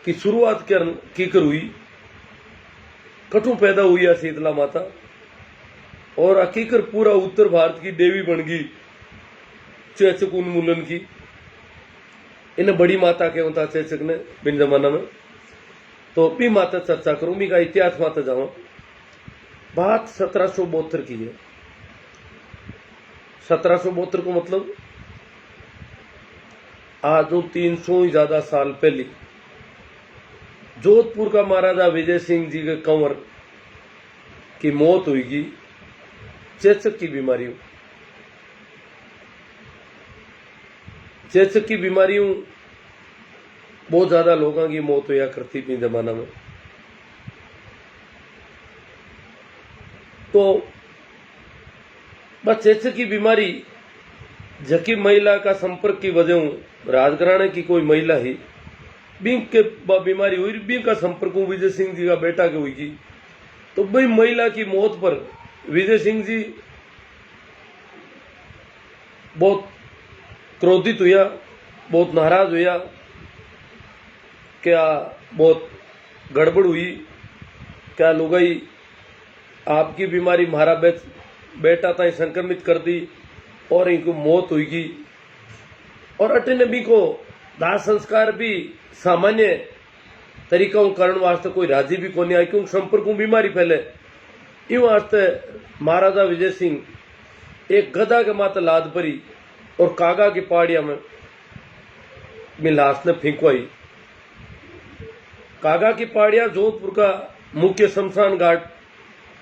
की शुरुआत कीकर हुई, कठू पैदा हुई है शीतला माता, और हकीकर पूरा उत्तर भारत की देवी बन गई चेचक उन्मूलन की। इन्हें बड़ी माता के होता चेचक ने बिन जमाना में। तो भी माता चर्चा करूं, मी का इतिहास माता जाऊं। बात 1772 की है। 1772 को मतलब आज 300 ही ज्यादा साल पहले जोधपुर का महाराजा विजय सिंह जी के कंवर की मौत हुई चेचक की बीमारियों। चेचक की बीमारियों बहुत ज्यादा लोगों की मौत हुआ करती थी जमाना में। तो बस चेचक की बीमारी जकी महिला का संपर्क की वजह राजघराने की कोई महिला ही बिंक के बीमारी हुई, बिंक का संपर्क विजय सिंह जी का बेटा के हुई की। तो भाई महिला की मौत पर विजय सिंह जी बहुत क्रोधित हुआ, बहुत नाराज हुआ। क्या बहुत गड़बड़ हुई, क्या लुगाई आपकी बीमारी हमारा बेटा ताई संक्रमित कर दी और इनको मौत हुई। और अटने भी को दाह संस्कार भी सामान्य तरीका करण वास्ते कोई राजी भी कोनी आई, क्योंकि संपर्क बीमारी फैले। इन वास्ते महाराजा विजय सिंह एक गधा के माथे लाद परी और कागा की पहाड़िया में लाश ने फेंकवाई। कागा की पहाड़िया जोधपुर का मुख्य शमशान घाट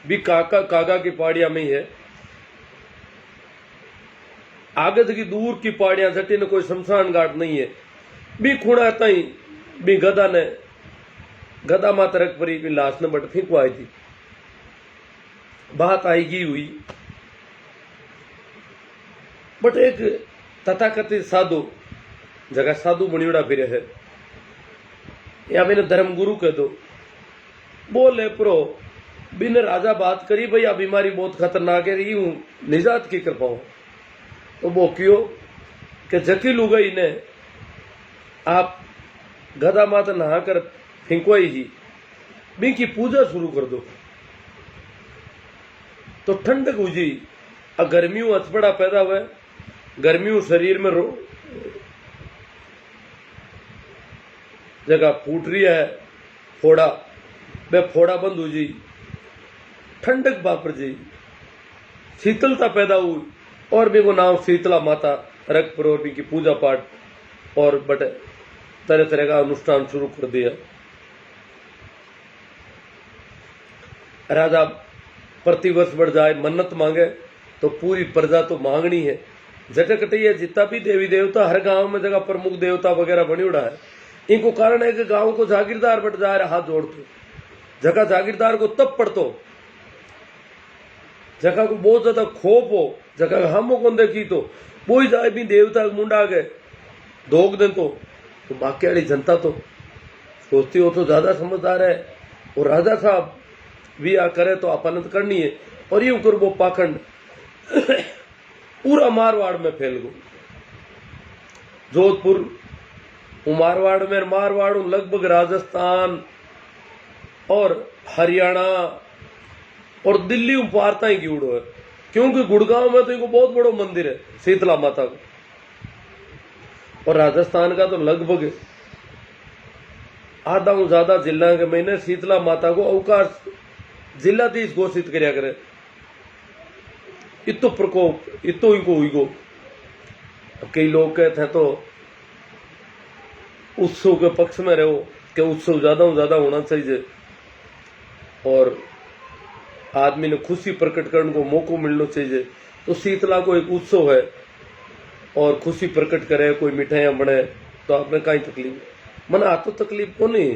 भी कागा की पहाड़िया में ही है। आगे की दूर की पहाड़ियां जटी ने कोई शमशान घाट नहीं है। भी खुणा तई भी गदा माता रख परी भी लाश ने बट फेंकवाई थी। बात आएगी हुई, बट एक तथाकथित साधु जगह साधु बनियोड़ा फिर है, या मैंने धर्म गुरु कह दो, बोले प्रो बिन राजा बात करी भाई आ बीमारी बहुत खतरनाक है, यूं निजात की कृपा हो। तो वो क्यों कि जकी लुगाई ने आप गदा माता नहाकर फेंकवाई ही, बी की पूजा शुरू कर दो। तो ठंडक हुई, गर्मियों अचपड़ा पैदा हुआ, गर्मियों शरीर में जगह फूट रही है फोड़ा, वह फोड़ा बंद हो जी, ठंडक बापर जी, शीतलता पैदा हुई और भी वो नाम शीतला माता रख पर और भी की पूजा पाठ और बटे तरह तरह का अनुष्ठान शुरू कर दिया। राजा प्रतिवर्ष बढ़ जाए, मन्नत मांगे तो पूरी प्रजा तो मांगनी है। जटकटिया जितना भी देवी देवता हर गांव में जगह प्रमुख देवता वगैरह बनी उड़ा है। इनको कारण है कि गांव को जागीरदार बढ़ जा रहा हाथ जोड़ते, जगह जागीरदार को तब पड़तो, जगह को बहुत ज्यादा खोप हो, जगह हम को देखी तो वो ही जाए भी देवता मुंडा गए धोख दे तो बाकी वाली जनता तो सोचती हो तो ज्यादा समझदार है, और राजा साहब भी आ करे तो अपन करनी है। और यूं कर वो पाखंड पूरा मारवाड़ में फैल गो। जोधपुर मारवाड़ में, मारवाड़ लगभग राजस्थान और हरियाणा और दिल्ली पारता ही गिवड़ो है, क्योंकि गुड़गांव में तो इनको बहुत बड़ो मंदिर है शीतला माता का, और राजस्थान का तो लगभग आधा ज्यादा जिला के महीने शीतला माता को अवकाश जिलाधीश घोषित करया करे। इतो प्रकोप इतो इनको हुई गो। कई लोग कहते हैं तो उत्सव के पक्ष में रहो कि उत्सव ज्यादा होना चाहिए और आदमी ने खुशी प्रकट करने को मौका मिलना चाहिए। तो शीतला को एक उत्सव है और खुशी प्रकट करे, कोई मिठाइयां बने तो आपने कहीं तकलीफ मन आ तो तकलीफ को नहीं,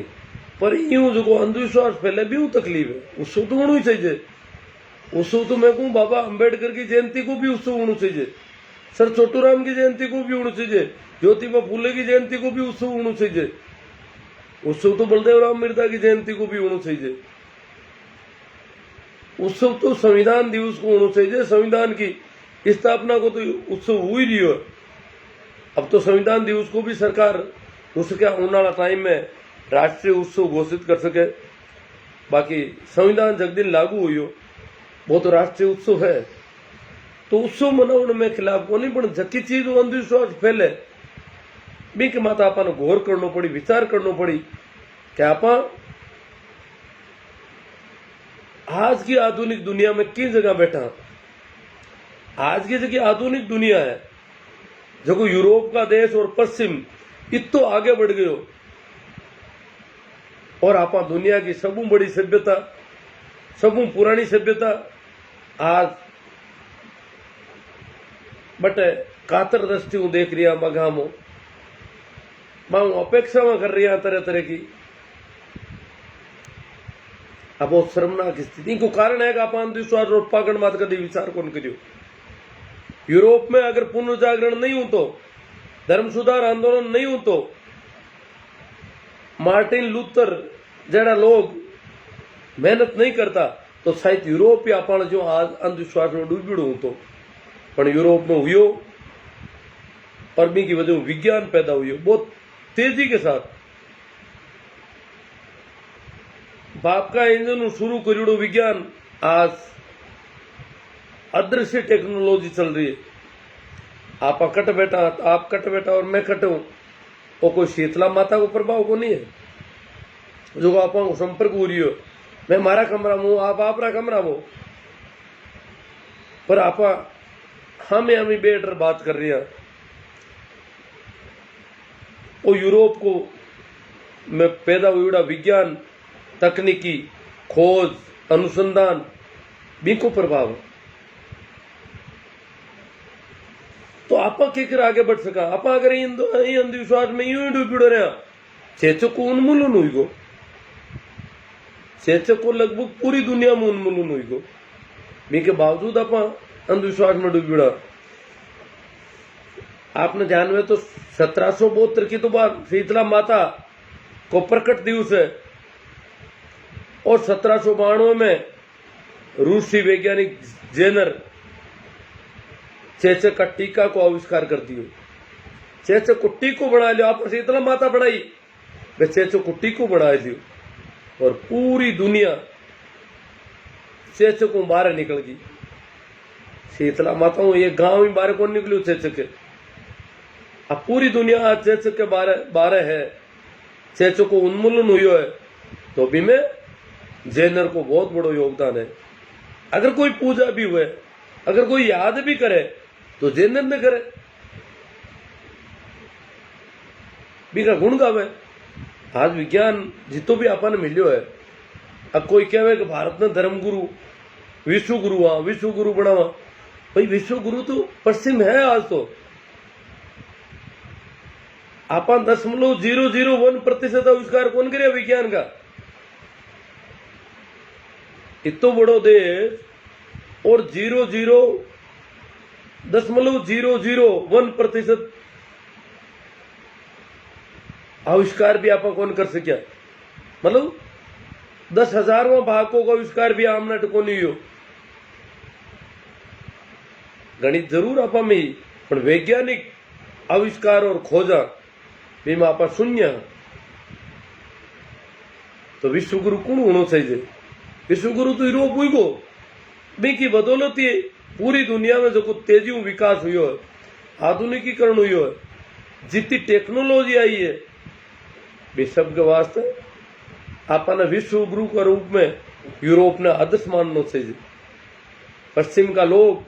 पर यूं जो अंधविश्वास फैले भी तकलीफ है। उत्सव तो होना ही चाहिए। उत्सव तो मैं कहूँ बाबा अंबेडकर की जयंती को भी उत्सव होना चाहिए, सर छोटूराम की जयंती को भी होना चाहिए, ज्योतिबा फूले की जयंती को भी उत्सव होना चाहिए, उत्सव तो बलदेव राम मिर्जा की जयंती को भी होना चाहिए, उत्सव तो संविधान दिवस को होना चाहिए। संविधान की स्थापना को तो उत्सव हो ही रही है। अब तो संविधान दिवस को भी सरकार उसके आने वाला टाइम में राष्ट्रीय उत्सव घोषित कर सके। बाकी संविधान जग दिन लागू हुई वो तो राष्ट्रीय उत्सव है, तो उत्सव मनाने में खिलाफ को नहीं, पण जकी चीज अंधविश्वास फैले बी के माता आपने गौर करना पड़ी, विचार करना पड़ी कि आप आज की आधुनिक दुनिया में किस जगह बैठा। आज की जगह आधुनिक दुनिया है जो यूरोप का देश और पश्चिम इतो आगे बढ़ गयो, और आप दुनिया की सबू बड़ी सभ्यता, सबू पुरानी सभ्यता आज बटे कातर दृष्टि हूं देख रही मगामो मैं अपेक्षा में कर रही तरह तरह की। अब बहुत शर्मनाक स्थिति को कारण है कि आप अंधविश्वास और पागड़ मात कभी विचार कौन करियो। यूरोप में अगर पुनर्जागरण नहीं हो तो, धर्म सुधार आंदोलन नहीं हो तो, मार्टिन लूथर जड़ा लोग मेहनत नहीं करता तो शायद यूरोप या अपन जो आज अंधविश्वास में डूबीड़ो हूं तो, पर यूरोप में हुई और बी की वजह विज्ञान पैदा हुई बहुत तेजी के साथ। बाप का इंजन शुरू करियो विज्ञान, आज अदृश्य टेक्नोलॉजी चल रही है। आप कट बैठा और मैं कट हूं, वो कोई शीतला माता को प्रभाव को नहीं है जो आप संपर्क हो रही हो। मैं मारा कमरा में हूं, आप आपरा कमरा में, पर आप हम बैठ कर बात कर रही हैं। वो यूरोप को में पैदा हुआ विज्ञान, तकनीकी खोज, अनुसंधान भी को प्रभाव है। तो आप केकर आगे बढ़ सका। आप अगर अंधविश्वास में यूं ही डूबीड़ो रहा, चेचक को उन्मूलन हुई गो, चेचक को लगभग पूरी दुनिया में उन्मूलन हुई गो, बी के बावजूद आप अंधविश्वास में डूबीड़ा। आपने ध्यान में तो 1772 की तो बात शीतला माता को प्रकट दिवस है, और 1792 में रूसी वैज्ञानिक जेनर चेचक का टीका को आविष्कार कर दियो। चेचक को टीको बना लियो, आप शीतला माता बनाई, वे चेचक को टीको बना दियो, और पूरी दुनिया चेचक को बाहर निकल गई। शीतला माता ये गांव ही बाहर कौन निकलियो चेचक के। अब पूरी दुनिया आज चेचक के बारे है, चेचक को उन्मूलन हुई है, तो भी में जेनर को बहुत बड़ा योगदान है। अगर कोई पूजा भी हुए, अगर कोई याद भी करे तो जेनर ने करे, बीका गुण गावे। आज विज्ञान जितो भी आपने मिलियो है। अब कोई कहे कि भारत ने धर्म गुरु विश्व गुरु विश्व गुरु बनावा, भाई विश्व गुरु तो पश्चिम है। आज तो आप 0.001% आविष्कार कौन करे विज्ञान का। इतो बड़ो देश और 0.001% आविष्कार भी आप कौन कर सकिया। मतलब 10,000वां भागों का आविष्कार भी आमना टको नहीं हो। गणित जरूर आप में ही, पर वैज्ञानिक आविष्कार और खोजा भी में आप शून्य। तो विश्व गुरु कौन होना चाहिए। विश्व गुरु तो यूरोप हुई गो, बी की बदौलत ही पूरी दुनिया में जो कुछ तेजी विकास हुई है, आधुनिकीकरण हुई है, जितनी टेक्नोलॉजी आई है, विश्व के वास्ते आपने विश्व गुरु के रूप में यूरोप ने आदर्श मानना चाहिए। पश्चिम का लोग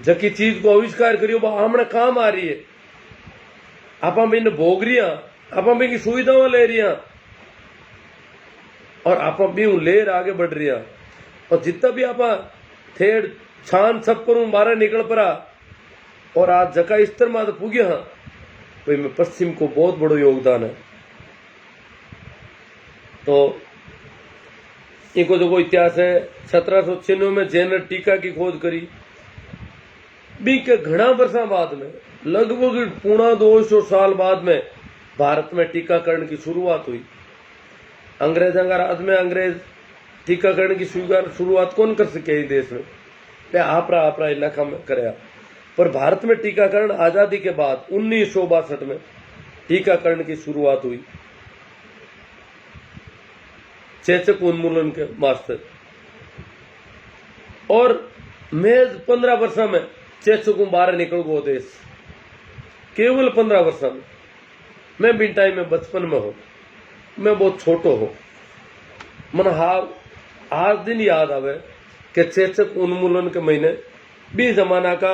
जकी चीज को आविष्कार करियो वो हमने काम आ रही है, आप इन्हें भोग रही, आप की सुविधाएं ले रही, और आप भी लेर आगे बढ़ रही। और जितना भी आप थेड़ छान सब करूं बाहर निकल पड़ा, और आज जगह स्तर में पुगे हाँ, भाई में पश्चिम को बहुत बड़ा योगदान है। तो इनको जो इतिहास है, 1796 में जेनर टीका की खोज करी, बी के घना वर्षा बाद में, लगभग 250 साल बाद में भारत में टीकाकरण की शुरुआत हुई। अंग्रेजों का राज में अंग्रेज टीकाकरण की शुरुआत कौन कर सके देश में, आपरा इलाका में कराया। पर भारत में टीकाकरण आजादी के बाद 1962 में टीकाकरण की शुरुआत हुई। चेचक उन्मूलन के मास्टर। और महज 15 वर्षा में चेचक बाहर निकल गो देश, केवल 15 वर्षा में। मैं बिन टाइम में बचपन में हूं, मैं बहुत छोटो हूं, मन आज दिन याद आवे कि चेचक उन्मूलन के महीने भी जमाना का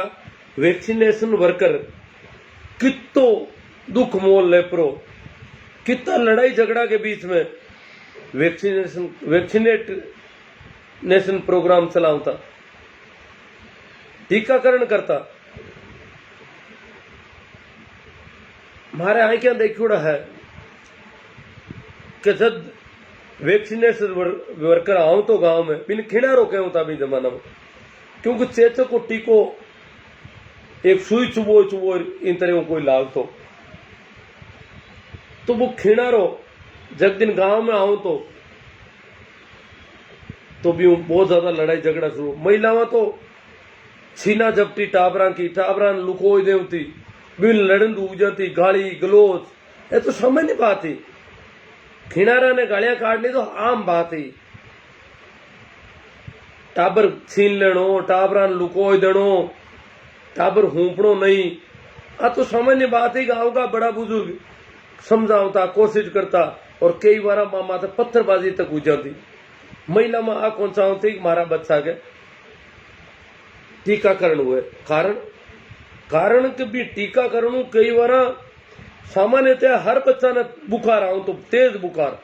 वैक्सीनेशन वर्कर कितो दुख मोल ले प्रो, कितना लड़ाई झगड़ा के बीच में वैक्सीनेशन प्रोग्राम चलाता, टीकाकरण करता। हमारे आंखें देखोड़ा है कि जब वैक्सीनेशन वर्कर आओ तो गांव में बिन खिना रोके होता भी जमाना में, क्योंकि चेचक को टीको एक सुई चुबो इन तरह कोई लाग तो वो खिना रो जब दिन गांव में आओ तो भी बहुत ज्यादा लड़ाई झगड़ा शुरू। महिलाओं तो छीना झपटी टाबरा लुकोई देवती, बिन लड़न डूब जाती, गाली गलोच, ये तो सामान्य बात ही। खिनारा ने गालियां काटनी तो आम बात ही। टाबर छीन लेनो, टाबरा लुकोई देनो, टाबर हुपड़ो नहीं, आ तो सामान्य बात ही। गांव का बड़ा बुजुर्ग समझाता, कोशिश करता, और कई बार मामा तो पत्थरबाजी तक हो जाती। महिला में आ कौन सा होती मारा बच्चा के टीकाकरण हुए। कारण कि भी टीकाकरण कई बार सामान्यतः हर बच्चा ने बुखार आऊं तो तेज बुखार,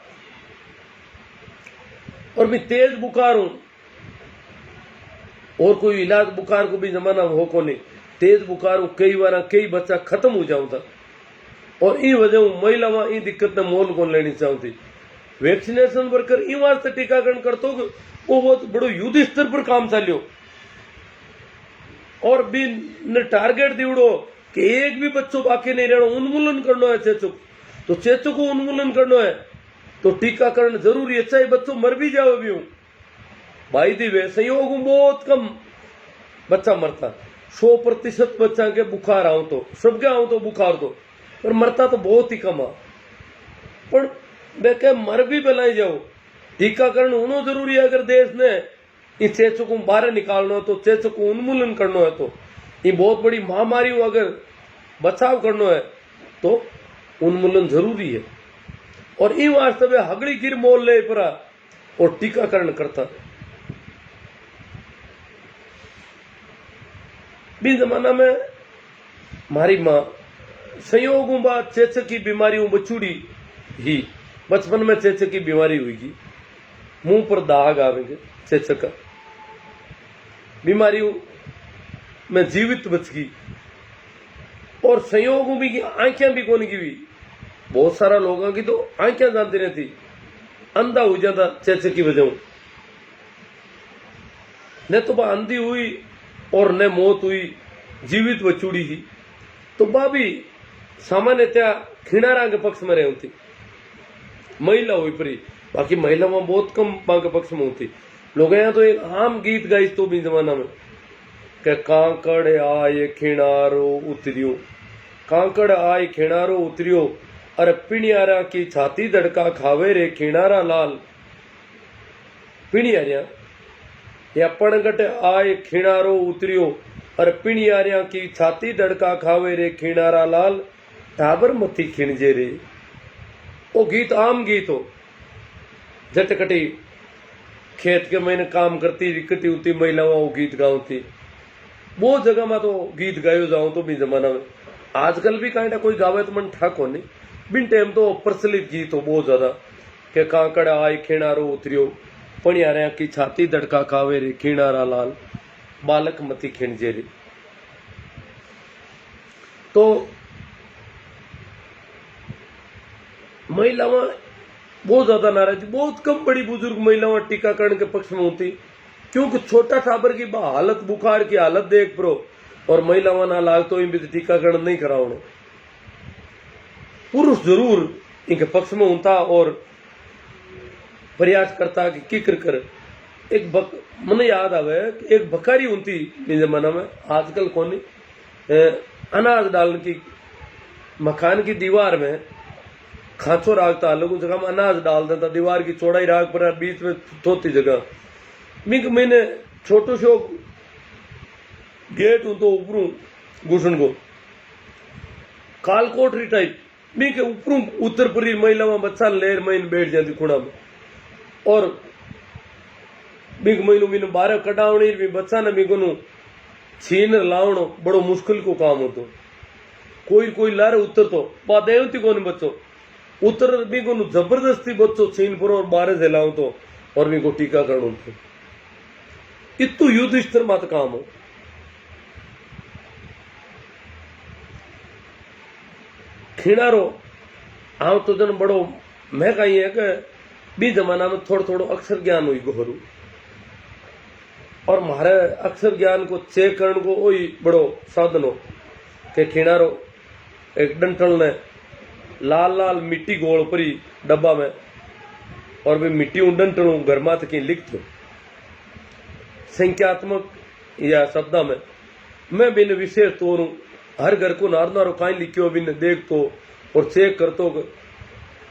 और भी तेज बुखार हूं, और कोई इलाज बुखार को भी जमाना हो को नहीं, तेज बुखार हूं, कई बार कई बच्चा खत्म हो जाऊं था। और इन वजह महिला में इन दिक्कत ने मोल कौन लेनी चाहती। वैक्सीनेशन वर्कर इन वास्ते टीकाकरण करते हो वो बहुत बड़ो युद्ध स्तर पर काम चाल्यो, और भी ने टारगेट दिवड़ो कि एक भी बच्चों बाकी नहीं रहना, उन्मूलन करना है चेचक। तो चेचक को उन्मूलन करना है तो टीकाकरण जरूरी है, चाहे बच्चों मर भी जाओ भी हूं भाई दिवे संयोग बहुत कम बच्चा मरता। 100% बच्चा के बुखार आओ तो सबके आओ तो बुखार तो, पर मरता तो बहुत ही कम आ। पर बेके मर भी बनाई जाओ, टीकाकरण होना जरूरी है। अगर देश ने इन चेचक को बाहर निकालना हो तो चेचक को उन्मूलन करना है, तो ये बहुत बड़ी महामारी हो अगर बचाव करना है तो उन्मूलन जरूरी है। और इन वास्ते में हगड़ी गिर मोल ले परा और टीकाकरण करता। भी जमाना में हमारी माँ संयोगों बाद चेचक की बीमारियों बचूड़ी ही, बचपन में चेचक की बीमारी हुई, मुंह पर दाग आवेंगे चेचक का, बीमारियों में जीवित बच गई। और संयोगों भी की आंखें भी कौन की हुई, बहुत सारा लोगों की तो आंखें जानती रहती, अंधा हो जाता चेचक की वजह। न तो वह अंधी हुई और न मौत हुई, जीवित बचूड़ी ही। तो वह भी सामान्यतः खिनारा के पक्ष में रहती, महिला हुई परी, बाकी महिला में बहुत कम के पक्ष में होती। लोग यहाँ तो एक आम गीत गाई तो भी जमाना में कि कांकड़ आए खिनारो उतरियो, कांकड़ आए खिनारो उतरियो, अरे पिणियारा की छाती धड़का खावे रे खिनारा लाल। पिणियारिया या पणगट आए खिनारो उतरियो, अरे पिणियारिया की छाती धड़का खावे रे खिनारा लाल, टाबर मथी खिणजे रे। वो गीत आम गीत हो, झटकटी खेत के महीने काम करती रिकती होती महिलाओं वो गीत गाती। बहुत जगह में तो गीत गायो जाऊं तो भी जमाना में। आजकल भी कांटा कोई गावे तो मन ठाक हो नहीं, बिन टाइम तो प्रचलित गीत हो बहुत ज्यादा कि कांकड़ आए खिणारो उतरियो, पणियारिया की छाती धड़का खावे रे खिणारा लाल, बालक मती खिणजे रे। तो महिलाओं बहुत ज्यादा नाराजगी, बहुत कम बड़ी बुजुर्ग महिलाओं टीकाकरण के पक्ष में होती, क्योंकि छोटा टाबर की हालत, बुखार की हालत देख प्रो और महिलाओं ना लाग तो इन टीकाकरण नहीं कराओ। पुरुष जरूर इनके पक्ष में होता और प्रयास करता कि किकर कर। एक मन याद आवे एक बकारी होती जमाना में, आजकल कोनी, अनाज डालने की मकान की दीवार में खांचो राखता, लगू जगह में अनाज डाल देता, दीवार की चौड़ाई राख पर बीच में थोती जगह मिक मैंने छोटो सो गेट हूं तो ऊपरू घुसन को कालकोटरी टाइप मी के ऊपरू उत्तर पूरी महिला में बच्चा लेर महीने बैठ जाती खुणा में और बिग महीनों मीन 12 कटावनी भी बच्चा ने बिगो छीन लावणो बड़ो मुश्किल को काम होतो कोई लारे उतर तो देवती को बच्चो उतर बिगो जबरदस्ती बच्चो छीन पर और 12 से लाओ तो और बिगो टीकाकरण होतो इतु युद्ध स्तर मत काम हो खीणारो आओ तो जन बड़ो मैं कही है कि बी जमाना में थोड़ो अक्षर ज्ञान हुई गोहरू और मारे अक्षर ज्ञान को चेक करने को वही बड़ो साधन हो के खीणारो एक डंठल ने लाल मिट्टी गोल परी डब्बा में और भी मिट्टी डंठल घर मात की लिख दो संख्यात्मक या शब्द में मैं बिन विशेष तोरू हर घर को नारो कहीं लिखियो बिन देख तो और चेक कर तो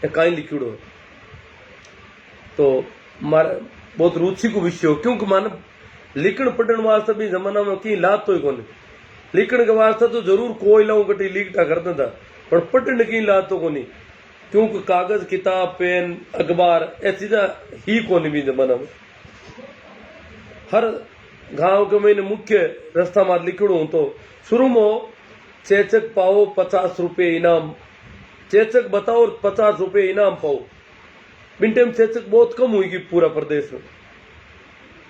कहीं लिखियो तो मारा बहुत रुचि को विषय हो क्योंकि मान लिखण पढ़ने वास्ते भी जमाना में कहीं लात तो ही कोने लिखण के वास्ते तो जरूर कोई लाऊं कटी लिखता करता था पर पढ़ने की लात तो कोनी क्योंकि कागज किताब पेन अखबार ऐसी चीजा ही कोनी भी जमाना में हर गांव के मैंने मुख्य रास्ता मार लिखड़ू तो शुरू में चेचक पाओ 50 रुपए इनाम चेचक बताओ 50 रुपए इनाम पाओ बिन टाइम चेचक बहुत कम हुई पूरा प्रदेश में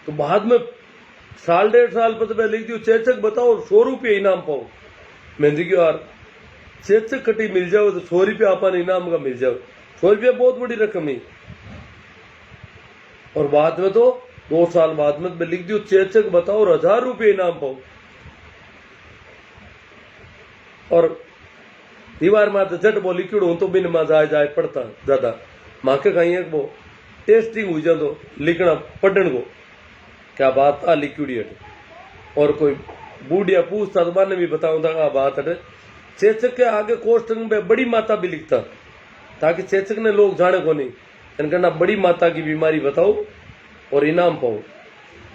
तो बाद में 1.5 साल पर लिख दियो चेचक बताओ 100 रुपये इनाम पाओ मैं देखियो यार चेचक कटी मिल जाओ तो 100 रुपया अपन इनाम का मिल जाओ 100 रुपया बहुत बड़ी रकम है और बाद में तो 2 साल बाद में लिख दियो चेचक बताओ 1000 रुपये इनाम पाओ और दीवार में तो जट बो लिखिड़ो तो बिन में जाए पढ़ता ज्यादा माँ के कहीं एक वो टेस्टिंग हुई जातो लिखना पढ़ने को क्या बात आ लिखिड़ी हट और कोई बूढ़िया पूछता तो मैंने भी बताऊं था बात हटे चेचक के आगे कोष्टक में बड़ी माता भी लिखता ताकि चेचक ने लोग जाने को नहीं कहना बड़ी माता की बीमारी बताओ और इनाम पाओ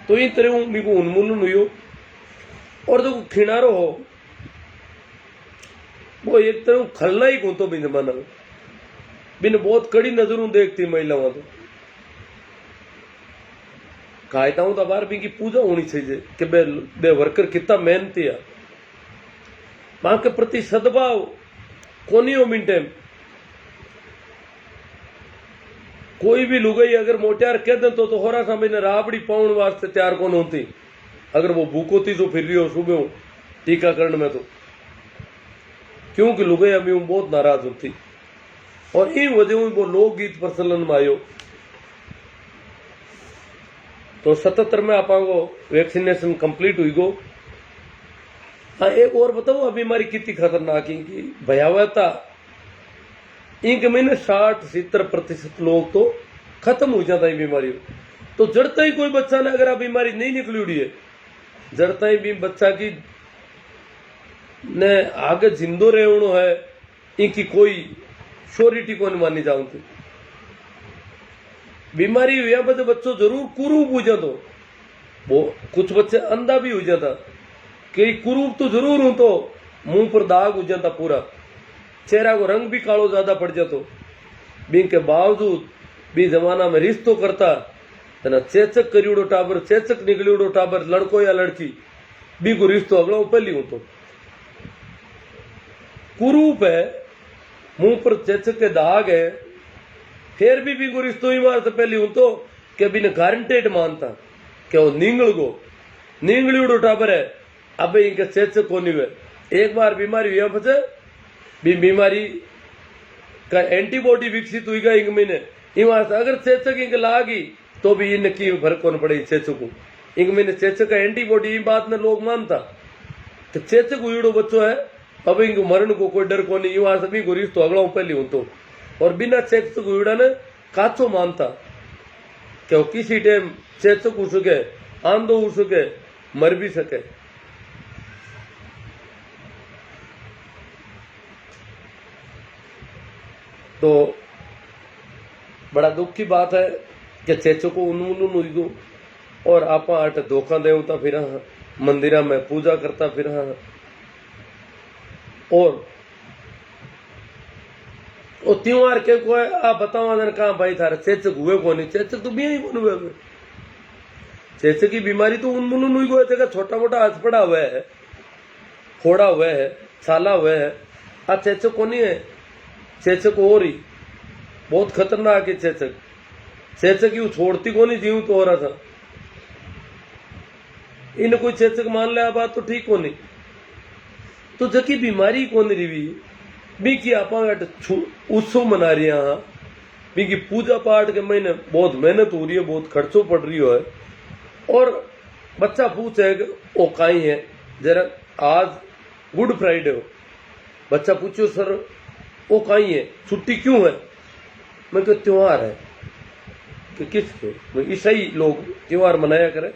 तो इन तरह मेरे को उन्मूलन हुई और जो खिनारो हो वो एक तरह खलना ही तो भी जमाना में बिन बहुत कड़ी नजरों देखती महिलाओं तो कायदाओं तो बार भी की पूजा होनी चाहिए कि बे वर्कर कितना मेहनती है मां के प्रति सद्भाव कोनी हो मिन टाइम कोई भी लुगाई अगर मोटियार कह दे तो होरा सामने ने राबड़ी पाउन वास्ते तैयार कौन होती अगर वो भूखोती तो फिर रही हो सुबह टीकाकरण में तो क्योंकि लुगाई अभी बहुत नाराज होती और इन वजह वो लोकगीत प्रचलन में आयो तो 77 में आप वैक्सीनेशन कंप्लीट हुई गो हाँ एक और बताओ अभी हमारी कितनी खतरनाक इनकी भयावहता इनके महीने 60-70% लोग तो खत्म हो जाता है बीमारी तो जड़ता ही कोई बच्चा ने अगर बीमारी नहीं निकली उड़ी है जड़ता ही भी बच्चा की ने आगे जिंदो रहनो है इनकी कोई श्योरिटी को नहीं मानी जाऊंगी बीमारी हुआ बच्चे बच्चों जरूर कुरूप हो जाता वो कुछ बच्चे अंधा भी हो जाता कई कुरूप तो जरूर हूं तो मुंह पर दाग हो जाता पूरा चेहरा को रंग भी कालो ज्यादा पड़ जातो बिन के बावजूद भी जमाना में रिश्तो करता है ना चेचक करियोड़ो टाबर चेचक निकलियोड़ो टाबर लड़को या लड़की बी को रिश्तो अगला पहली हूं तो कुरूप है मुंह पर चेचक के दाग है फिर भी को रिश्तो ही मारता पहली हूं तो क्या बिना गारंटेड मानता क्या वो नींगली उड़ो टाबर है अब इनके चेचक होनी हुए एक बार बीमारी हुआ बचे बीमारी का एंटीबॉडी विकसित हुई इंग महीने अगर चेचक इंग लागी तो भी इनकी फर्क कौन पड़े चेचक को इंग महीने चेचक का एंटीबॉडी इन बात में लोग मानता तो चेचक उड़ो बच्चो है अब इनको मरण को कोई डर को नहीं वहां सभी को रिश्तो अगला पहली हूं तो और बिना चेचक उड़ा ने काचो मानता क्यों किसी टाइम चेचक हो सके आंधो हो सके मर भी सके तो बड़ा दुख की बात है कि चेचो को उन्मूलन हुई गो और आप आट धोखा देवता फिर मंदिर में पूजा करता फिर और त्योहार के को आप बताओ जन कहा भाई थारे चेचक हुए को नहीं, चेचक तो भी ही कौन हुए। चेचक की बीमारी तो उन्मूलन हुई गो, छोटा मोटा हाथ पड़ा हुआ है, फोड़ा हुआ है, छाला हुआ है, आ चेचक को नहीं है। चेचक और ही बहुत खतरनाक है चेचक। चेचक यू छोड़ती को नहीं, जीव तो हो रहा था इन कोई चेचक मान ले बात तो ठीक को नहीं। तो जकी बीमारी कौन रही बी की आप उत्सव मना रही हाँ, बी की पूजा पाठ के महीने बहुत मेहनत हो रही है, बहुत खर्चो पड़ रही है। और बच्चा पूछे कि वो कहीं है, जरा आज गुड फ्राइडे हो, बच्चा पूछो सर वो कहीं है, छुट्टी क्यों है। मैं तो त्योहार है कि किसके, ईसाई लोग त्योहार मनाया करें,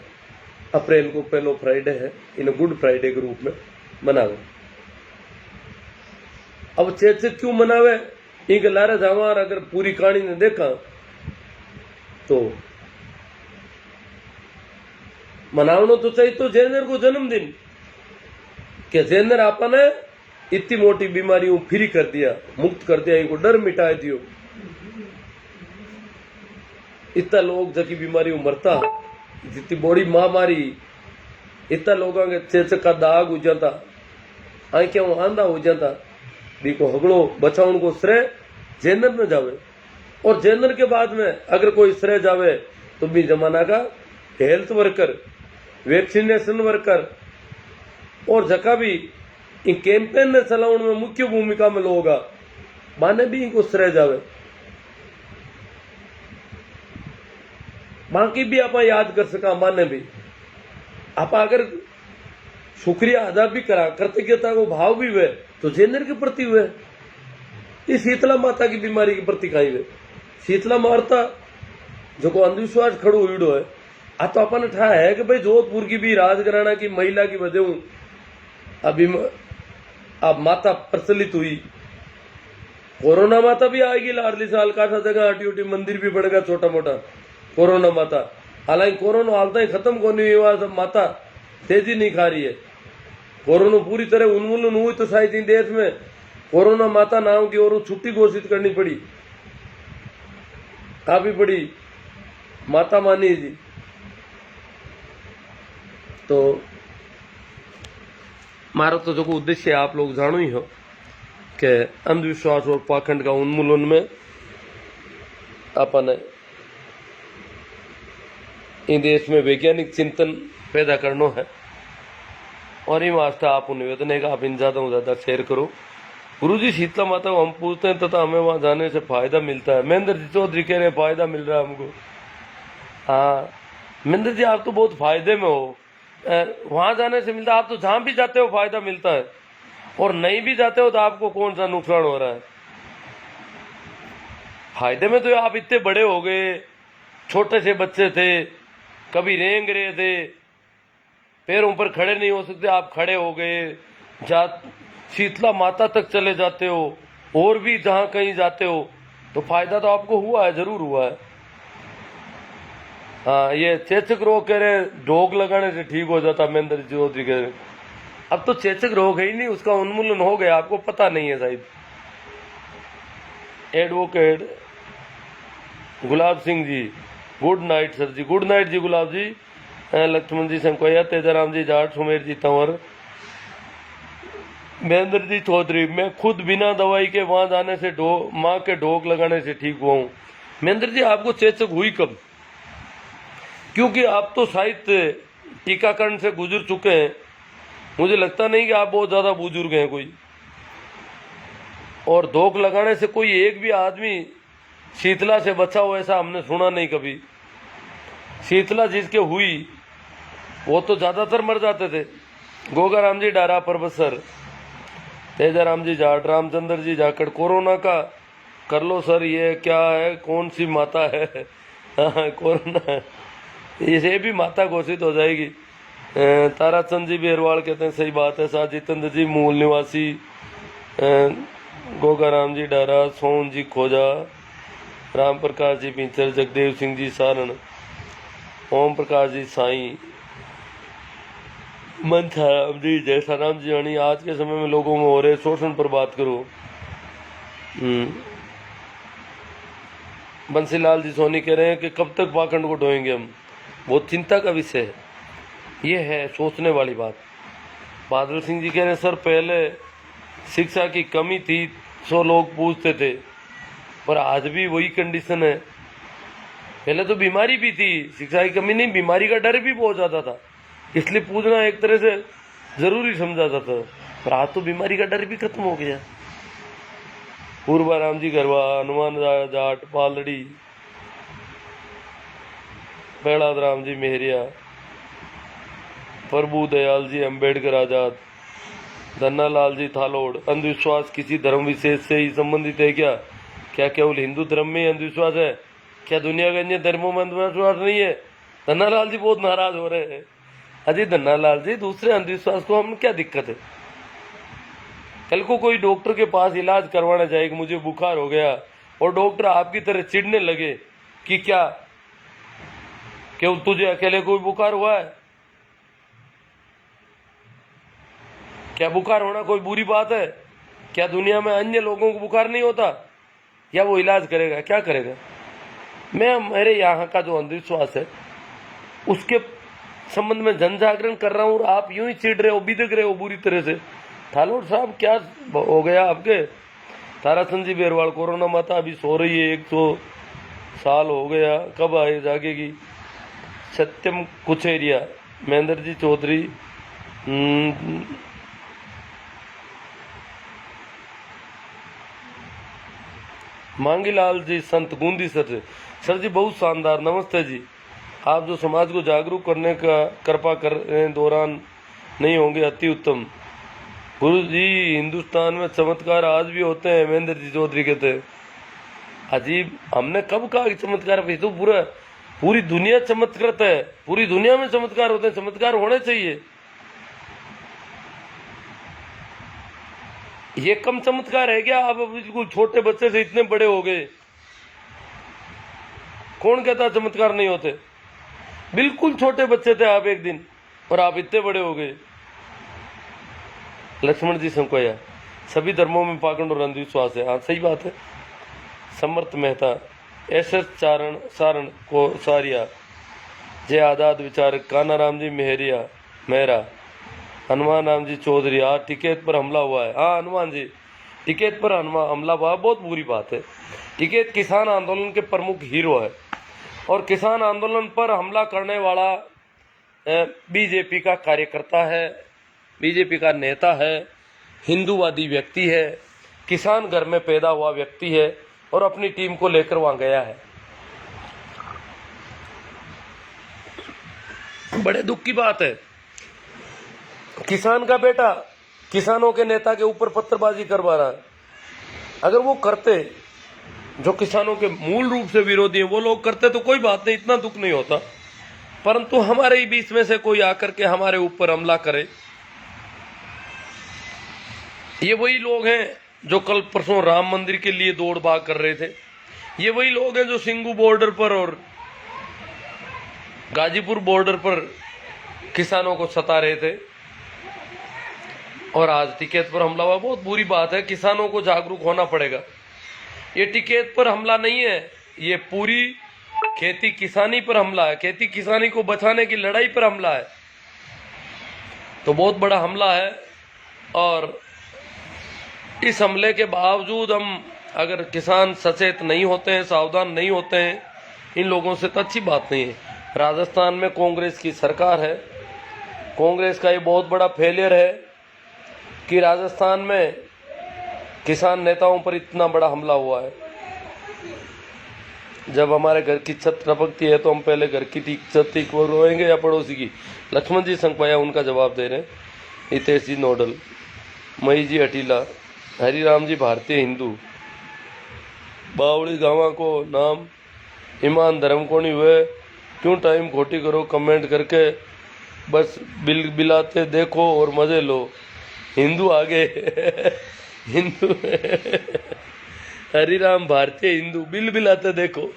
अप्रैल को पहलो फ्राइडे है, इन्हें गुड फ्राइडे के रूप में मनावे। अब चेचक क्यों मनावे, इनके लारे जावार अगर पूरी कहानी ने देखा तो मनावनो तो चाहिए। तो जैनर को जन्मदिन कि जैनर आपने इतनी मोटी बीमारी फ्री कर दिया, मुक्त कर दिया, इनको डर मिटा दियो। इतना लोग जकी बीमारी मरता, जितनी बड़ी महामारी, इतना लोगों के चेचक का दाग हो जाता, आंखें आंधा हो जाता, देखो हगड़ो बचाव को श्रेय जेनर न जावे। और जेनर के बाद में अगर कोई श्रेय जावे तो भी जमाना का हेल्थ वर्कर, वैक्सीनेशन वर्कर और जका भी इन कैंपेन ने चलाने में मुख्य भूमिका में लोग माने भी इनको श्रेय जावे। बाकी भी आप याद कर सका, माने भी आप अगर शुक्रिया अदा भी करा, कृतज्ञता को भाव भी हुए तो जेनर के प्रति हुए। इस शीतला माता की बीमारी के प्रति कहीं हुए। शीतला माता जो को अंधविश्वास खड़ो हुईडो है, आ तो अपन ठा है कि भाई जोधपुर की भी राजघराना की महिला की वजह हूं अभी अब माता प्रचलित हुई। कोरोना माता भी आएगी लाडली साल काठा जगह आटी उटी मंदिर भी बढ़ेगा छोटा मोटा कोरोना माता। हालांकि कोरोना हालत ही खत्म को नहीं हुआ, सब माता तेजी नहीं खा रही है। कोरोना पूरी तरह उन्मूलन हुई तो शायद इन देश में कोरोना माता नाम की और छुट्टी घोषित करनी पड़ी। काफी बड़ी माता मानी जी। तो मारो तो जो उद्देश्य आप लोग जानो ही हो कि अंधविश्वास और पाखंड का उन्मूलन में अपन इन देश में वैज्ञानिक चिंतन पैदा करना है। और ये वास्ते आप निवेदन है कि आप इन ज्यादा से ज्यादा शेयर करो। गुरु जी शीतला माता को हम पूछते हैं तथा हमें वहां जाने से फायदा मिलता है। महेंद्र जी चौधरी कह रहे हैं फायदा मिल रहा है हमको। हाँ महेंद्र जी आप तो बहुत फायदे में हो, वहां जाने से मिलता है। आप तो जहां भी जाते हो फायदा मिलता है, और नहीं भी जाते हो तो आपको कौन सा नुकसान हो रहा है। फायदे में तो आप इतने बड़े हो गए, छोटे से बच्चे थे, कभी रेंग रहे थे, पैरों पर खड़े नहीं हो सकते, आप खड़े हो गए, शीतला माता तक चले जाते हो, और भी जहां कहीं जाते हो, तो फायदा तो आपको हुआ है, जरूर हुआ है। हाँ ये चेचक रोग कह रहे ढोक लगाने से ठीक हो जाता, महेंद्र चौधरी कह रहे। अब तो चेचक रोग है ही नहीं, उसका उन्मूलन हो गया, आपको पता नहीं है शायद। Advocate Gulab Singh ji good night sir जी, गुड नाइट जी गुलाब जी। लक्ष्मण जी संकोया, तेजाराम जी जाट, सुमेर जी तंवर, महेंद्र जी चौधरी, मैं खुद बिना दवाई के वहां जाने से माँ के ढोक लगाने से ठीक हुआ हूं। महेंद्र जी आपको चेचक हुई कब? क्योंकि आप तो शायद टीकाकरण से गुजर चुके हैं, मुझे लगता नहीं कि आप बहुत ज्यादा बुजुर्ग हैं कोई। और ढोक लगाने से कोई एक भी आदमी शीतला से बचा हो ऐसा हमने सुना नहीं कभी। शीतला जिसके हुई वो तो ज्यादातर मर जाते थे। गोगाराम जी डारा प्रोफेसर, तेजाराम जी जाट, रामचंद्र जी जाकड़, कोरोना का कर लो सर, ये क्या है, कौन सी माता है? कोरोना इसे भी माता घोषित हो जाएगी। ताराचंद जी बेरवाल कहते हैं सही बात है। साथ जितेंद्र जी मूल निवासी, गोगाराम जी डारा, सोहन जी खोजा, राम प्रकाश जी पिंचर, जगदेव सिंह जी सारण, ओम प्रकाश जी साई, मनसाराम जी, जयसाराम जी जानी। आज के समय में लोगों में हो रहे शोषण पर बात करो। बंसीलाल जी सोनी कह रहे हैं कि कब तक पाखंड को ढोएंगे हम। बहुत चिंता का विषय है, ये है सोचने वाली बात। बहादुर सिंह जी कह रहे हैं सर पहले शिक्षा की कमी थी, 100 लोग पूछते थे, पर आज भी वही कंडीशन है। पहले तो बीमारी भी थी, शिक्षा की कमी नहीं, बीमारी का डर भी बहुत ज्यादा था, इसलिए पूछना एक तरह से जरूरी समझा जाता था। पर आज तो बीमारी का डर भी खत्म हो गया। पूर्वाराम जी गरवा, हनुमान जाट पालड़ी, प्रहलाद राम जी मेहरिया, प्रभु दयाल जी अम्बेडकर आजाद, धन्नालाल जी थालोड़। अंधविश्वास किसी धर्म विशेष से ही संबंधित है क्या? क्या केवल हिंदू धर्म में अंधविश्वास है? क्या दुनिया के अन्य धर्मों में अंधविश्वास नहीं है? धन्नालाल जी बहुत नाराज हो रहे हैं। अजय धन्नालाल जी, दूसरे अंधविश्वास को हम क्या दिक्कत है? कल को कोई डॉक्टर के पास इलाज करवाना चाहे कि मुझे बुखार हो गया, और डॉक्टर आपकी तरह चिढ़ने लगे कि क्या क्यों तुझे अकेले कोई बुखार हुआ है? क्या बुखार होना कोई बुरी बात है? क्या दुनिया में अन्य लोगों को बुखार नहीं होता? या वो इलाज करेगा? क्या करेगा? मैं मेरे यहाँ का जो अंधविश्वास है उसके संबंध में जन जागरण कर रहा हूँ, और आप यूं ही चिढ़ रहे हो, बिदक रहे हो बुरी तरह से। थालोड़ साहब क्या हो गया आपके? ताराचंद जी बेरवाल, कोरोना माता अभी सो रही है, 100 साल हो गया, कब आए जागेगी? सत्यम कुछेरिया, महेंद्र जी चौधरी, मांगीलाल जी संत गूंदी सर जी बहुत शानदार, नमस्ते जी। आप जो समाज को जागरूक करने का कृपा कर दौरान नहीं होंगे, अति उत्तम। गुरु जी हिंदुस्तान में चमत्कार आज भी होते हैं, महेंद्र जी चौधरी कहते हैं। अजीब, हमने कब कहा कि चमत्कार? तो पूरी दुनिया चमत्कृत है, पूरी दुनिया में चमत्कार होते हैं, चमत्कार होने चाहिए। ये कम चमत्कार है क्या? आप बिल्कुल छोटे बच्चे से इतने बड़े हो गए, कौन कहता चमत्कार नहीं होते? बिल्कुल छोटे बच्चे थे आप एक दिन, और आप इतने बड़े हो गए। लक्ष्मण जी संकोया, सभी धर्मों में पाखंड और अंधविश्वास है। हाँ सही बात है। समर्थ मेहता, एस चारण सारण को सारिया, जय आजाद विचारक, कानाराम जी मेहरा, हनुमान राम जी चौधरी। आज टिकैत पर हमला हुआ है। हाँ हनुमान जी, टिकैत पर हमला हुआ, बहुत बुरी बात है। टिकैत किसान आंदोलन के प्रमुख हीरो है, और किसान आंदोलन पर हमला करने वाला बीजेपी का कार्यकर्ता है, बीजेपी का नेता है, हिंदूवादी व्यक्ति है, किसान घर में पैदा हुआ व्यक्ति है, और अपनी टीम को लेकर वहां गया है। बड़े दुख की बात है, किसान का बेटा किसानों के नेता के ऊपर पत्थरबाजी करवा रहा है। अगर वो करते, जो किसानों के मूल रूप से विरोधी हैं, वो लोग करते तो कोई बात नहीं, इतना दुख नहीं होता। परंतु हमारे ही बीच में से कोई आकर के हमारे ऊपर हमला करे। ये वही लोग हैं जो कल परसों राम मंदिर के लिए दौड़ भाग कर रहे थे। ये वही लोग हैं जो सिंगू बॉर्डर पर और गाजीपुर बॉर्डर पर किसानों को सता रहे थे, और आज टिकैत पर हमला हुआ। बहुत बुरी बात है, किसानों को जागरूक होना पड़ेगा। ये टिकैत पर हमला नहीं है, ये पूरी खेती किसानी पर हमला है, खेती किसानी को बचाने की लड़ाई पर हमला है। तो बहुत बड़ा हमला है, और इस हमले के बावजूद हम अगर किसान सचेत नहीं होते हैं, सावधान नहीं होते हैं इन लोगों से, तो अच्छी बात नहीं है। राजस्थान में कांग्रेस की सरकार है, कांग्रेस का ये बहुत बड़ा फेलियर है कि राजस्थान में किसान नेताओं पर इतना बड़ा हमला हुआ है। जब हमारे घर की छत टपकती है तो हम पहले घर की छत ठीक रोएंगे या पड़ोसी की? लक्ष्मण जी संकपाया उनका जवाब दे रहे हैं। हितेश जी नोडल, मई जी अटीला, हरिराम जी भारतीय हिंदू, बावड़ी गावा को नाम ईमान धर्म को नहीं हुए, क्यों टाइम खोटी करो कमेंट करके, बस बिलाते देखो और मजे लो, हिंदू आगे। हिंदू हरिराम भारतीय हिंदू बिल बिल आता देखो।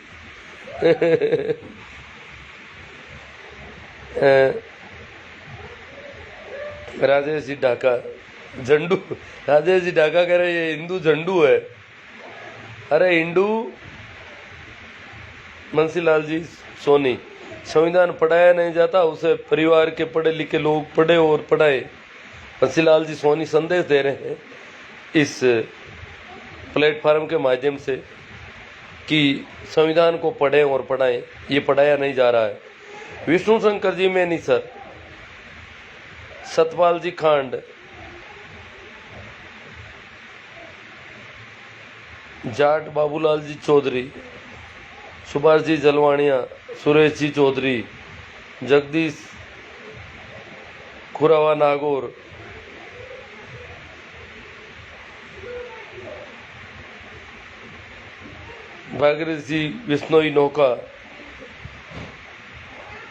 राजेश जी ढाका झंडू, राजेश जी ढाका कह रहे ये हिंदू झंडू है। अरे हिंदू बंसीलाल जी सोनी, संविधान पढ़ाया नहीं जाता, उसे परिवार के पढ़े लिखे लोग पढ़े और पढ़ाए। बंसीलाल जी सोनी संदेश दे रहे हैं इस प्लेटफार्म के माध्यम से कि संविधान को पढ़ें और पढ़ाएं, ये पढ़ाया नहीं जा रहा है। विष्णु शंकर जी मैनी सर, सतपाल जी खांड, जाट बाबूलाल जी चौधरी, सुभाष जी जलवाणिया, सुरेश जी चौधरी, जगदीश खुरावा नागौर, भागीरथ जी विश्नोई नौका,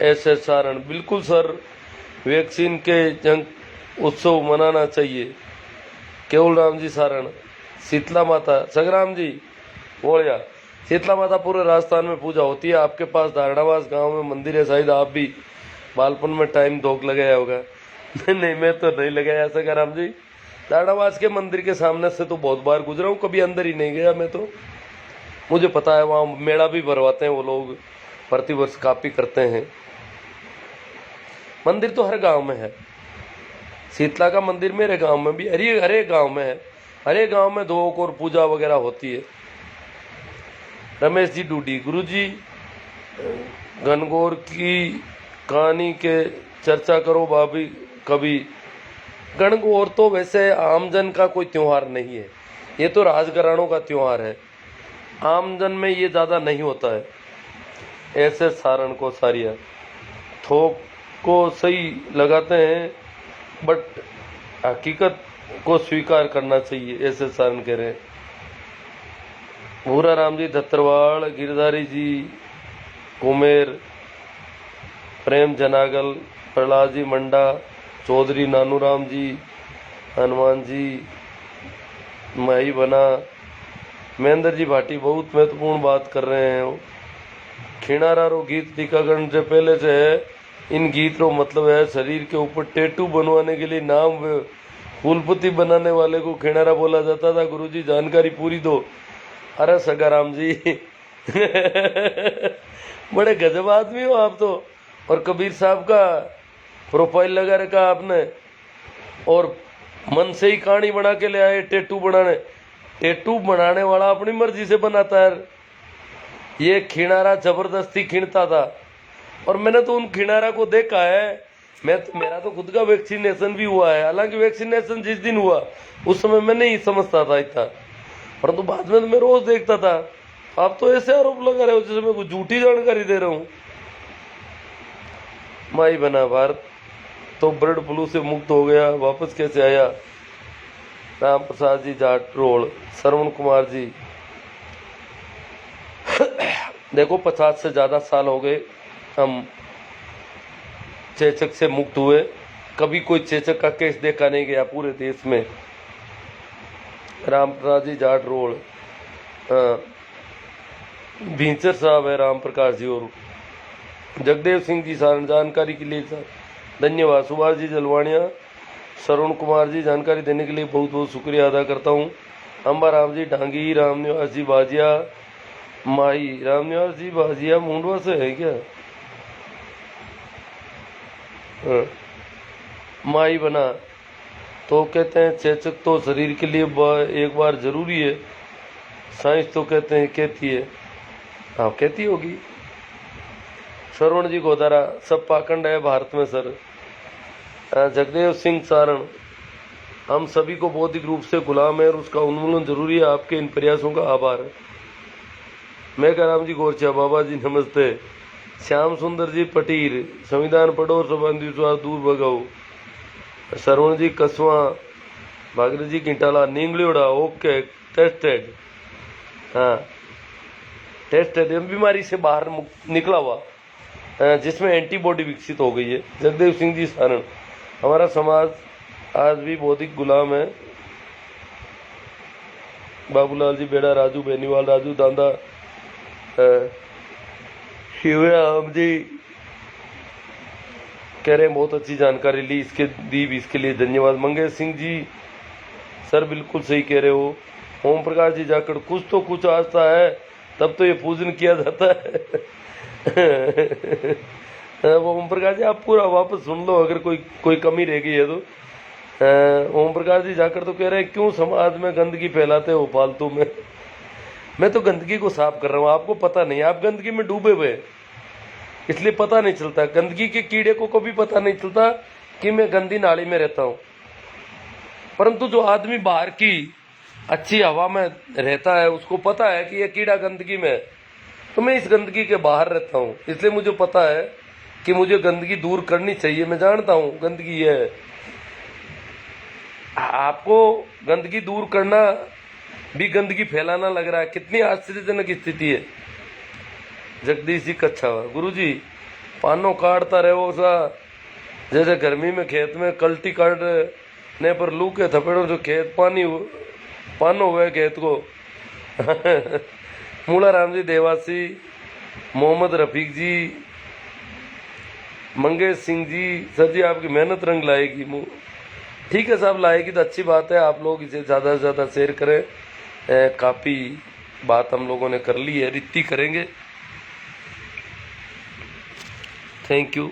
एस सारण। बिल्कुल सर, वैक्सीन के जंग उत्सव मनाना चाहिए। केवल राम जी सारण, शीतला माता, संग्राम जी बोलिया, शीतला माता पूरे राजस्थान में पूजा होती है। आपके पास धारणावास गांव में मंदिर है, शायद आप भी बालपन में टाइम धोख लगाया होगा। नहीं मैं तो नहीं लगाया संग्राम जी। धारणावास के मंदिर के सामने से तो बहुत बार गुजरा हूँ, कभी अंदर ही नहीं गया मैं तो। मुझे पता है वहाँ मेला भी भरवाते हैं वो लोग, प्रतिवर्ष काफी करते हैं। मंदिर तो हर गांव में है, शीतला का मंदिर मेरे गांव में भी, हरे गांव में है। हरे गांव में धोख और पूजा वगैरह होती है। रमेश जी डूडी, गुरु जी घनघोर की कहानी के चर्चा करो भाभी कभी। घनघोर तो वैसे आमजन का कोई त्योहार नहीं है, ये तो राजघरानों का त्योहार है। आमजन में ये ज़्यादा नहीं होता है। ऐसे सारण को सारिया थोक को सही लगाते हैं, बट हकीकत को स्वीकार करना चाहिए, ऐसे सारण कह रहे हैं। भूरा राम जी धत्तरवाड़, गिरधारी जी कुमेर, प्रेम जनागल, प्रहलाद जी मंडा, चौधरी नानूराम जी, हनुमान जी माही बना, महेंद्र जी भाटी बहुत महत्वपूर्ण बात कर रहे हैं। खिणारा रो गीत टीकाकरण से पहले से है। इन गीत रो मतलब है शरीर के ऊपर टैटू बनवाने के लिए नाम फूलपति बनाने वाले को खिणारा बोला जाता था। गुरुजी जानकारी पूरी दो। अरे सगाराम जी बड़े गजब आदमी हो आप तो। और कबीर साहब का प्रोफाइल लगा रखा आपने, और मन से ही कहानी बना के ले आए टैटू बनाने। टैटू बनाने वाला अपनी मर्जी से बनाता है। ये खिणारा जबरदस्ती खिंचता था, और मैंने तो उन खिणारा को देखा है। मेरा तो खुद का वैक्सीनेशन भी हुआ है। हालांकि वैक्सीनेशन जिस दिन हुआ उस समय मैं नहीं समझता था इतना, परंतु बाद में तो मैं रोज देखता था। आप तो ऐसे आरोप लगा रहे हो जैसे मैं कुछ झूठी जानकारी दे रहा हूँ। माई बना भारत तो बर्ड फ्लू से मुक्त हो गया, वापस कैसे आया? राम प्रसाद जी जाट रोड, श्रवण कुमार जी देखो 50 से ज़्यादा साल हो गए हम चेचक से मुक्त हुए। कभी कोई चेचक का केस देखा नहीं गया पूरे देश में। राम प्रसाद जी जाट रोड, भींचर साहब है राम प्रकाश जी, और जगदेव सिंह जी सारण जानकारी के लिए सर धन्यवाद। सुभाष जी जलवाणिया, श्रवण कुमार जी जानकारी देने के लिए बहुत बहुत शुक्रिया अदा करता हूँ। अम्बा राम जी ढांगी, रामनिवास जी बाजिया, माही रामनिवास जी बाजिया मुंडवा से है क्या? माही बना तो कहते हैं चेचक तो शरीर के लिए एक बार जरूरी है। साइंस तो कहते हैं कहती है, हाँ कहती होगी। श्रवण जी गोदारा, सब पाखंड है भारत में सर। जगदेव सिंह सारण, हम सभी को बौद्धिक रूप से गुलाम है और उसका उन्मूलन जरूरी है। आपके इन प्रयासों का आभार। मैं राम जी गोरचा, बाबा जी नमस्ते। श्याम सुंदर जी पटीर, संविधान पढ़ो और सब अंधविश्वास दूर भगाओ। श्रवण जी कसवा, भागीरथ जी किंटाला, नींगलियोड़ा ओके टेस्टेड, हाँ टेस्टेड बीमारी से बाहर निकला हुआ जिसमें एंटीबॉडी विकसित हो गई है। जगदेव सिंह जी सारण, हमारा समाज आज भी बौद्धिक गुलाम है। बाबूलाल जी बेड़ा, राजू बेनीवाल, राजू दांदा, शिवराम जी कह रहे हैं बहुत अच्छी जानकारी ली, इसके लिए धन्यवाद। मंगेश सिंह जी सर बिल्कुल सही कह रहे हो। ओम प्रकाश जी जाकर कुछ तो कुछ आता है, तब तो ये पूजन किया जाता है। ओम प्रकाश जी आप पूरा वापस सुन लो, अगर कोई कमी रह गई है तो। ओम प्रकाश जी जाकर तो कह रहे हैं क्यों समाज में गंदगी फैलाते हो फालतू में। मैं तो गंदगी को साफ कर रहा हूँ, आपको पता नहीं, आप गंदगी में डूबे हुए, इसलिए पता नहीं चलता। गंदगी के कीड़े को कभी पता नहीं चलता कि मैं गंदी नाली में रहता हूँ, परंतु जो आदमी बाहर की अच्छी हवा में रहता है उसको पता है कि यह कीड़ा गंदगी में है। तो मैं इस गंदगी के बाहर रहता हूँ, इसलिए मुझे पता है कि मुझे गंदगी दूर करनी चाहिए। मैं जानता हूँ गंदगी ये है। आपको गंदगी दूर करना भी गंदगी फैलाना लग रहा है, कितनी आश्चर्यजनक स्थिति है। जगदीश जी कच्छा गुरु जी पानो काटता रहो सा, जैसे गर्मी में खेत में कल्टी काटने पर लू के थपेड़ों जो खेत पानो हुए खेत को। मूला राम जी देवासी, मोहम्मद रफीक जी, मंगेश सिंह जी, सर जी आपकी मेहनत रंग लाएगी। ठीक है साहब, लाएगी तो अच्छी बात है। आप लोग इसे ज़्यादा से ज़्यादा शेयर करें। काफ़ी बात हम लोगों ने कर ली है, रित्ती करेंगे। Thank you.